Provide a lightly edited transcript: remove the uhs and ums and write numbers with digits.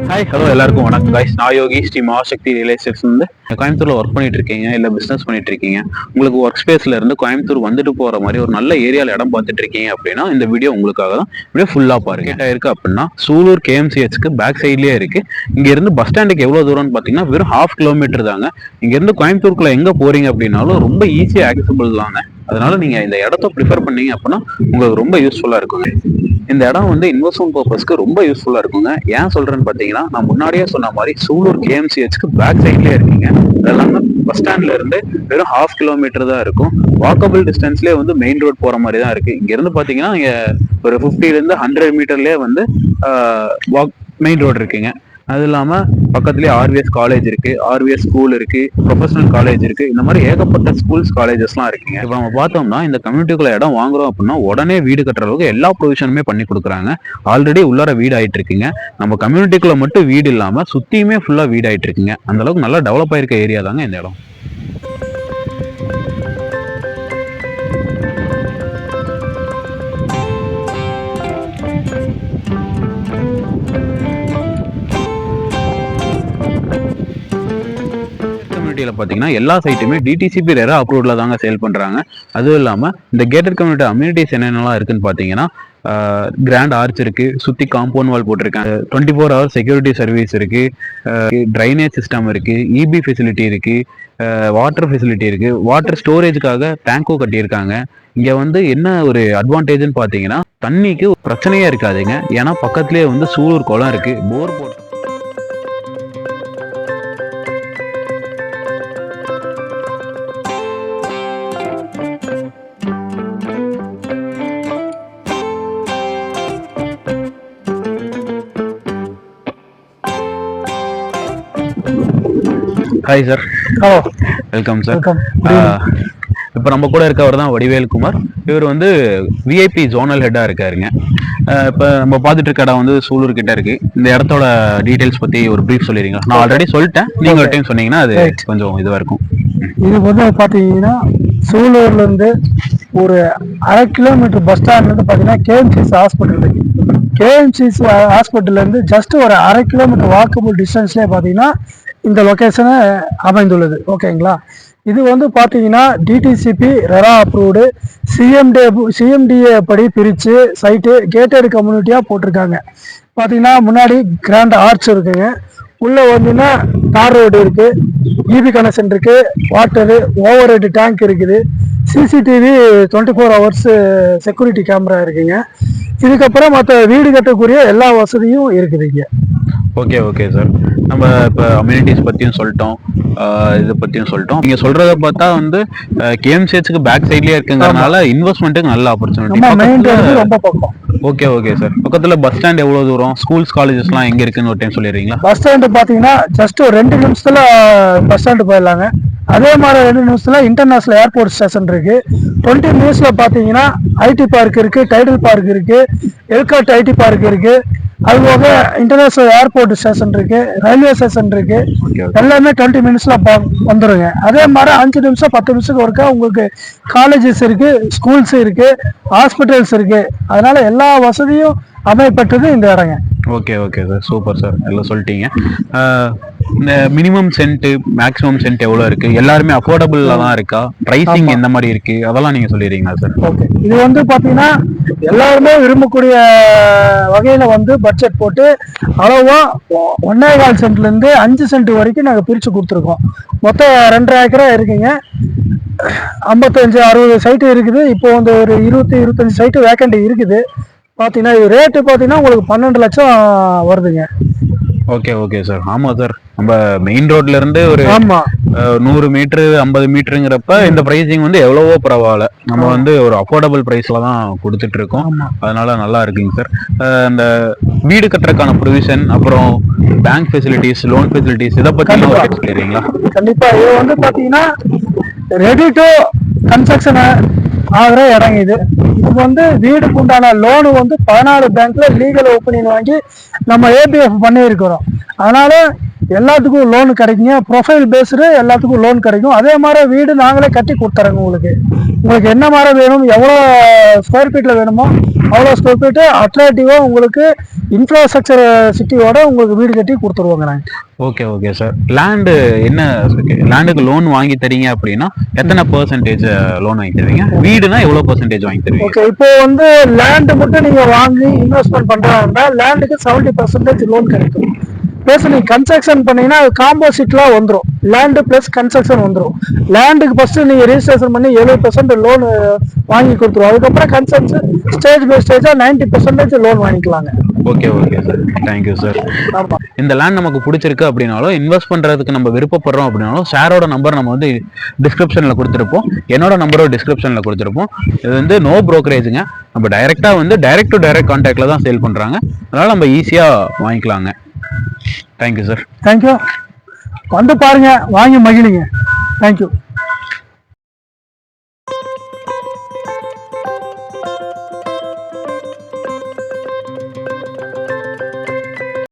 Hi hello எல்லாருக்கும் வணக்கம் guys. நான் யோகி ஸ்ரீ மகாசக்தி ரியல் எஸ்டேட்ஸ் வந்து கோயம்புத்தூர்ல ஒர்க் பண்ணிட்டு இருக்கீங்க, இல்லை பிசினஸ் பண்ணிட்டு இருக்கீங்க, உங்களுக்கு ஒர்க் ஸ்பேஸ்ல இருந்து கோயம்புத்தூர் வந்துட்டு போற மாதிரி ஒரு நல்ல ஏரியால இடம் பார்த்துட்டு இருக்கீங்க அப்படின்னா இந்த வீடியோ உங்களுக்காக தான். இப்படியே ஃபுல்லா பாருங்க. கேட்டா இருக்கு அப்படின்னா சூலூர் கேஎம்சிஹெச்க்கு பேக் சைட்லயே இருக்கு. இங்க இருந்து பஸ் ஸ்டாண்டுக்கு எவ்வளவு தூரம்னு பாத்தீங்கன்னா வெறும் 1/2 கிலோமீட்டர் தாங்க. இங்க இருந்து கோயம்புத்தூருக்குள்ள எங்க போறீங்க அப்படின்னாலும் ரொம்ப ஈஸியா ஆக்சபிள் தாங்க. அதனால நீங்க இந்த இடத்த ப்ரிஃபர் பண்ணீங்க அப்படின்னா உங்களுக்கு ரொம்ப யூஸ்ஃபுல்லா இருக்குங்க. இந்த இடம் வந்து இன்வெஸ்ட்மெண்ட் பர்பஸ்க்கு ரொம்ப யூஸ்ஃபுல்லா இருக்குங்க. ஏன் சொல்றேன்னு பாத்தீங்கன்னா, நான் முன்னாடியே சொன்ன மாதிரி சூலூர் கேஎம்சிஹெச்க்கு பேக் சைட்லயே இருக்கீங்க. அதெல்லாம் பஸ் ஸ்டாண்ட்ல இருந்து வெறும் 1/2 கிலோமீட்டர் தான் இருக்கும். வாக்கபிள் டிஸ்டன்ஸ்லேயே வந்து மெயின் ரோட் போற மாதிரி தான் இருக்கு. இங்க இருந்து பாத்தீங்கன்னா இங்க ஒரு 50 இருந்து 100 மீட்டர்லயே வந்து மெயின் ரோடு இருக்குங்க. அது இல்லாம பக்கத்துலயே ஆர்விஎஸ் காலேஜ் இருக்கு, ஆர்விஎஸ் ஸ்கூல் இருக்கு, ப்ரொஃபஷனல் காலேஜ் இருக்கு. இந்த மாதிரி ஏகப்பட்ட ஸ்கூல்ஸ் காலேஜஸ்லாம் இருக்குங்க. இப்போ நம்ம பார்த்தோம்னா இந்த கம்யூனிட்டிக்குள்ள இடம் வாங்குறோம் அப்படின்னா உடனே வீடு கட்டுற அளவுக்கு எல்லா ப்ரொவிஷனுமே பண்ணி கொடுக்குறாங்க. ஆல்ரெடி உள்ளார வீடு ஆயிட்டு இருக்குங்க. நம்ம கம்யூனிட்டிக்குள்ள மட்டும் வீடு இல்லாம சுத்தியுமே ஃபுல்லா வீடு ஆயிட்டு இருக்குங்க. அந்த அளவுக்கு நல்லா டெவலப் ஆயிருக்க ஏரியா தாங்க இந்த இடம். பாத்தீங்கன்னா எல்லா சைட்டுமே டிடிசிபி ரெரா அப்ரூவ்ல தாங்க சேல் பண்றாங்க. அதுவும் இல்லாம இந்த கேட்டட் கம்யூனிட்டி அம்யூனிட்டிஸ் என்னென்னலாம் இருக்குன்னு பாத்தீங்கன்னா கிராண்ட் ஆர்ச் இருக்கு, சுத்தி காம்பவுண்ட் வால் போட்டிருக்காங்க, 24 hour செக்யூரிட்டி சர்வீஸ் இருக்கு, ட்ரைனேஜ் சிஸ்டம் இருக்கு, இபி ஃபெசிலிட்டி இருக்கு, வாட்டர் ஃபெசிலிட்டி இருக்கு, வாட்டர் ஸ்டோரேஜுக்காக டேங்கோ கட்டியிருக்காங்க. இங்க வந்து என்ன ஒரு அட்வான்டேஜ்னு பாத்தீங்கன்னா தண்ணிக்கு பிரச்சனையே இருக்காதுங்க. ஏன்னா பக்கத்துலேயே வந்து சூலூர் குளம் இருக்கு, போர் போட்டு hi sir. Hello, welcome sir. Welcome. இப்போ நம்ம கூட இருக்கவர் தான் வடிவேல்குமார். இவர் வந்து விஐபி ஜோனல் ஹெட்டாக இருக்காருங்க. இப்போ நம்ம பார்த்துட்டு இருக்க இடம் வந்து சூலூர் கிட்ட இருக்கு. இந்த இடத்தோட டீட்டெயில்ஸ் பற்றி ஒரு ப்ரீஃப் சொல்லிடுறீங்களா? நான் ஆல்ரெடி சொல்லிட்டேன், நீங்கள் ஒரு டைம் சொன்னீங்கன்னா அது கொஞ்சம் இதுவாக இருக்கும். இது வந்து பார்த்தீங்கன்னா சூலூர்லேருந்து ஒரு 1/2 கிலோமீட்டர் பஸ் ஸ்டாண்ட்லேருந்து பார்த்தீங்கன்னா கேஎம்சிஎஸ் ஹாஸ்பிட்டல் இருக்கு. கேஎம்சிஎஸ் ஹாஸ்பிட்டல்லேருந்து ஜஸ்ட் ஒரு 1/2 கிலோமீட்டர் வாக்கபிள் டிஸ்டன்ஸ்லேயே பார்த்தீங்கன்னா இந்த லொக்கேஷனை அமைந்துள்ளது. ஓகேங்களா? இது வந்து பார்த்தீங்கன்னா டிடிசிபி ரெரா அப்ரூவ்டு, சிஎம்டிஏ படி பிரித்து சைட்டு கேட்டட் கம்யூனிட்டியாக போட்டிருக்காங்க. பார்த்தீங்கன்னா முன்னாடி கிராண்ட் ஆர்ச் இருக்குங்க. உள்ளே வந்தீங்கன்னா தார் ரோடு இருக்கு, இபி கனெக்ஷன் இருக்கு, வாட்டரு, ஓவர் ஹெட் டேங்க் இருக்குது, சிசிடிவி 24 hours செக்யூரிட்டி கேமரா இருக்குங்க. இதுக்கப்புறம் மற்ற வீடு கட்டக்கூடிய எல்லா வசதியும் இருக்குது இங்கே. Okay okay sir. நம்ம இப்போ அம்யூனிட்டிஸ் பற்றியும் சொல்லிட்டோம், இதை பற்றியும் சொல்லிட்டோம். நீங்கள் சொல்கிறத பார்த்தா வந்து கேஎம்சிஹெச்க்கு பேக் சைட்லேயே இருக்குங்கிறதுனால இன்வெஸ்ட்மெண்ட்டுக்கு நல்ல ஆப்பர்ச்சுனிட்டி. ரொம்ப பக்கம். Okay okay sir. பக்கத்தில் பஸ் ஸ்டாண்ட் எவ்வளோ தூரம், ஸ்கூல்ஸ் காலேஜஸ்லாம் எங்கே இருக்குன்னு ஒரு டைம் சொல்லிடுறீங்களா? பஸ் ஸ்டாண்டு பார்த்தீங்கன்னா ஜஸ்ட் ஒரு 2 நிமிஷத்தில் பஸ் ஸ்டாண்டு போயிடலாங்க. அதே மாதிரி 2 நிமிஷத்துல இன்டர்நேஷனல் ஏர்போர்ட் ஸ்டேஷன் இருக்கு. 20 மினிட்ஸ்ல பார்த்தீங்கன்னா ஐடி பார்க் இருக்கு, டைடல் பார்க் இருக்கு, எல்காட் ஐடி பார்க் இருக்கு. அது போக இன்டர்நேஷனல் ஏர்போர்ட் ஸ்டேஷன் இருக்கு, ரயில்வே ஸ்டேஷன் இருக்கு. எல்லாமே 20 மினிட்ஸ்ல வந்துருங்க. அதே மாதிரி 5 நிமிஷம் 10 நிமிஷத்துக்கு ஒருக்கா உங்களுக்கு காலேஜஸ் இருக்கு, ஸ்கூல்ஸ் இருக்கு, ஹாஸ்பிட்டல்ஸ் இருக்கு. அதனால எல்லா வசதியும் அமைப்பட்டது இந்த இடங்க. Okay okay sir, super sir, எல்லாம் சொல்லிட்டீங்க. இந்த மினிமம் சென்ட் மேக்ஸிமம் சென்ட் எவ்வளோ இருக்கு, எல்லாருமே அஃபோர்டபுள்ல தான் இருக்கா, பிரைசிங் எந்த மாதிரி இருக்கு, அதெல்லாம் நீங்க சொல்லிடுறீங்களா சார்? ஓகே, இது வந்து பாத்தீங்கன்னா எல்லாருமே விரும்பக்கூடிய வகையில வந்து பட்ஜெட் போட்டு அளவா 1.25 சென்ட்ல இருந்து 5 சென்ட் வரைக்கும் நாங்க பிரிச்சு கொடுத்துருக்கோம். மொத்தம் 2.5 ஏக்கரா இருக்குங்க. 55-60 சைட்டு இருக்குது. இப்போ வந்து ஒரு 20-25 சைட்டு வேக்கண்ட் இருக்குது. பார்த்தீங்கன்னா இது ரேட்டு பார்த்தீங்கன்னா உங்களுக்கு 12 லட்சம் வருதுங்க. Okay okay sir. ஆமாம் சார், நம்ம மெயின் ரோட்ல இருந்து ஒரு 100 மீட்டரு 50 மீட்டருங்கிறப்ப இந்த பிரைசிங் வந்து எவ்வளவோ பரவாயில்ல. நம்ம வந்து ஒரு அஃபோர்டபுள் பிரைஸ்ல தான் கொடுத்துட்டு இருக்கோம். அதனால நல்லா இருக்குங்க சார். இந்த வீடு கட்டுறதுக்கான ப்ரொவிஷன், அப்புறம் பேங்க் ஃபெசிலிட்டிஸ், லோன் ஃபெசிலிட்டிஸ், இதை பற்றி சொல்லிடுறீங்களா? கண்டிப்பா. இது வந்து பார்த்தீங்கன்னா ரெடி டு கன்ஸ்ட்ரக்ஷன் ஆகிற இடம் இது. இது வந்து வீடுக்கு உண்டான லோனு வந்து 14 பேங்க்ல லீகல் ஓப்பனிங் வாங்கி நம்ம ஏபிஎஃப் பண்ணி இருக்கிறோம். அதனால எல்லாத்துக்கும் லோன் கிடைக்குங்க. ப்ரொஃபைல் பேஸ்டு எல்லாத்துக்கும் லோன் கிடைக்கும். அதே மாதிரி வீடு நாங்களே கட்டி கொடுத்துறோங்க. உங்களுக்கு என்ன மாதிரி வேணும், எவ்வளோ ஸ்கொயர் ஃபீட்டில் வேணுமோ அவ்வளோ ஸ்கொயர் ஃபீட்டு அட்ராக்டிவாக உங்களுக்கு இன்ஃப்ராஸ்ட்ரக்சர் சிட்டியோட உங்களுக்கு வீடு கட்டி கொடுத்துருவோங்க நாங்கள். Okay okay sir. லேண்டு என்ன லேண்டுக்கு லோன் வாங்கி தரீங்க அப்படின்னா எத்தனை பெர்சன்டேஜ் லோன் வாங்கி தருவீங்க? வீடுனா எவ்வளோ பெர்சன்டேஜ் வாங்கி தருவீங்க? ஓகே, இப்போ வந்து லேண்டு மட்டும் நீங்கள் வாங்கி இன்வெஸ்ட்மெண்ட் பண்ணுறாங்கன்னா லேண்டுக்கு 70% லோன் கிடைக்கும். ப்ளஸ் நீங்கள் கன்ஸ்ட்ரக்ஷன் பண்ணீங்கன்னா அது காம்போசிட்லாம் வந்துடும். லேண்டு ப்ளஸ் கன்ஸ்ட்ரக்ஷன் வந்துடும். லேண்டுக்கு ஃபஸ்ட்டு நீங்கள் ரெஜிஸ்ட்ரேஷன் பண்ணி 70% லோன் வாங்கி கொடுத்துருவோம். அதுக்கப்புறம் கன்ஸ்ட்ரக்ஷன் ஸ்டேஜ் பை ஸ்டேஜாக 90% லோன் வாங்கிக்கலாங்க. Okay okay sir, thank you sir. இந்த லேண்ட் நமக்கு பிடிச்சிருக்கு அப்படின்னாலும் இன்வெஸ்ட் பண்ணுறதுக்கு நம்ம விருப்பப்படுறோம் அப்படின்னாலும் ஷேரோட நம்பர் நம்ம வந்து டிஸ்கிரிப்ஷனில் கொடுத்துருப்போம். என்னோட நம்பரும் டிஸ்கிரிப்ஷனில் கொடுத்துருப்போம். இது வந்து நோ ப்ரோக்கரேஜுங்க. நம்ம டைரெக்டாக வந்து டைரக்ட் டு டைரக்ட் கான்டாக்டில் தான் சேல் பண்ணுறாங்க. அதனால் நம்ம ஈஸியாக வாங்கிக்கலாங்க. Thank you sir. தேங்க்யூ. வந்து பாருங்க, வாங்கி மகிழுங்க. தேங்க்யூ.